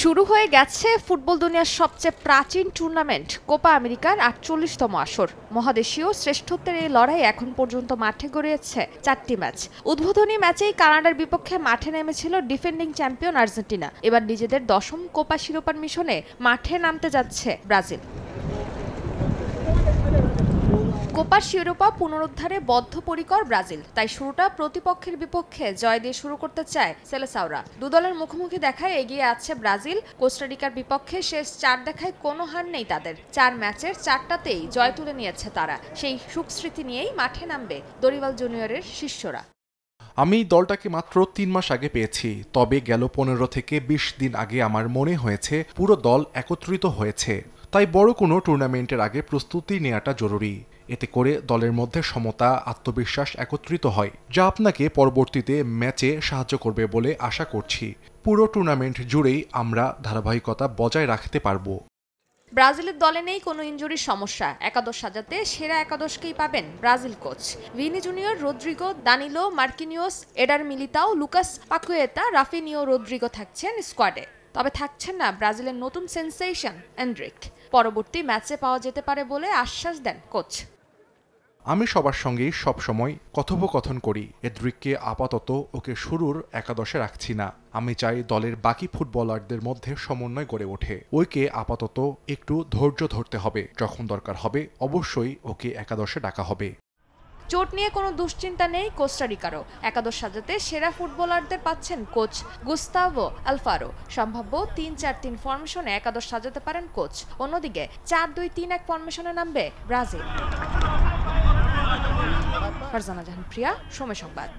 শুরু হয়ে গেছে ফুটবল দুনিয়ার সবচেয়ে প্রাচীন টুর্নামেন্ট কোপা আমেরিকার ৪৮তম আসর। মহাদেশীয় শ্রেষ্ঠত্বের এই লড়াই এখন পর্যন্ত মাঠে গড়িয়েছে ৪টি ম্যাচ। উদ্বোধনী ম্যাচেই কানাডার বিপক্ষে মাঠে নেমেছিল ডিফেন্ডিং চ্যাম্পিয়ন আর্জেন্টিনা। এবার নিজেদের ১০ম কোপা শিরোপার মিশনে মাঠে নামতে যাচ্ছে ব্রাজিল। কোপার শিরোপা পুনরুদ্ধারে বদ্ধপরিকর ব্রাজিল, তাই শুরুটা প্রতিপক্ষের বিপক্ষে জয় দিয়ে শুরু করতে চায় সেলেসাওরা। দু দলের মুখোমুখি দেখায় এগিয়ে আছে ব্রাজিল। কোস্টারিকার বিপক্ষে শেষ ৪ দেখায় কোনো হার নেই তাদের। ৪ ম্যাচের ৪টাতেই জয় তুলে নিয়েছে তারা। সেই সুখস্মৃতি নিয়েই মাঠে নামবে দরিভাল জুনিয়রের শিষ্যরা। আমি দলটাকে মাত্র ৩ মাস আগে পেয়েছি, তবে গেল ১৫ থেকে ২০ দিন আগে আমার মনে হয়েছে পুরো দল একত্রিত হয়েছে। তাই বড় কোনো টুর্নামেন্টের আগে প্রস্তুতি নেওয়াটা জরুরি। এতে করে দলের মধ্যে সমতা, আত্মবিশ্বাস একত্রিত হয়, যা আপনাকে পরবর্তীতে ম্যাচে সাহায্য করবে বলে আশা করছি। পুরো টুর্নামেন্ট জুড়েই আমরা ধারাবাহিকতা বজায় রাখতে পারব। ব্রাজিলের দলে নেই কোনো ইনজুরির সমস্যা। একাদশ সাজাতে সেরা একাদশকেই পাবেন Brazil coach. Vini Junior, Rodrygo, Danilo, Marquinhos, Eder Militao, Lucas Paqueta, Raphinha, Rodrygo থাকছেন স্কোয়াডে। তবে থাকছেন না ব্রাজিলের নতুন সেন্সেশন এন্ড্রিক। পরবর্তী ম্যাচে পাওয়া যেতে পারে বলে আশ্বাস দেন কোচ। আমি সবার সঙ্গেই সবসময় কথোপকথন করি। এড্রিককে আপাতত ওকে শুরুর একাদশে রাখছি না। আমি চাই দলের বাকি ফুটবলারদের মধ্যে সমন্বয় গড়ে ওঠে। ওকে আপাতত একটু ধৈর্য ধরতে হবে। যখন দরকার হবে অবশ্যই ওকে একাদশে ডাকা হবে। চোট নিয়ে কোনো দুশ্চিন্তা নেই কোস্টারিকারও। একাদশ সাজাতে সেরা ফুটবলারদের পাচ্ছেন কোচ গুস্তাভো আলফারো। সম্ভাব্য ৩-৪-৩ ফরমেশনে একাদশ সাজাতে পারেন কোচ। অন্যদিকে ৪-২-৩-১ ফরমেশনে নামবে ব্রাজিল। ফারজানা জাহান প্রিয়া, সময় সংবাদ।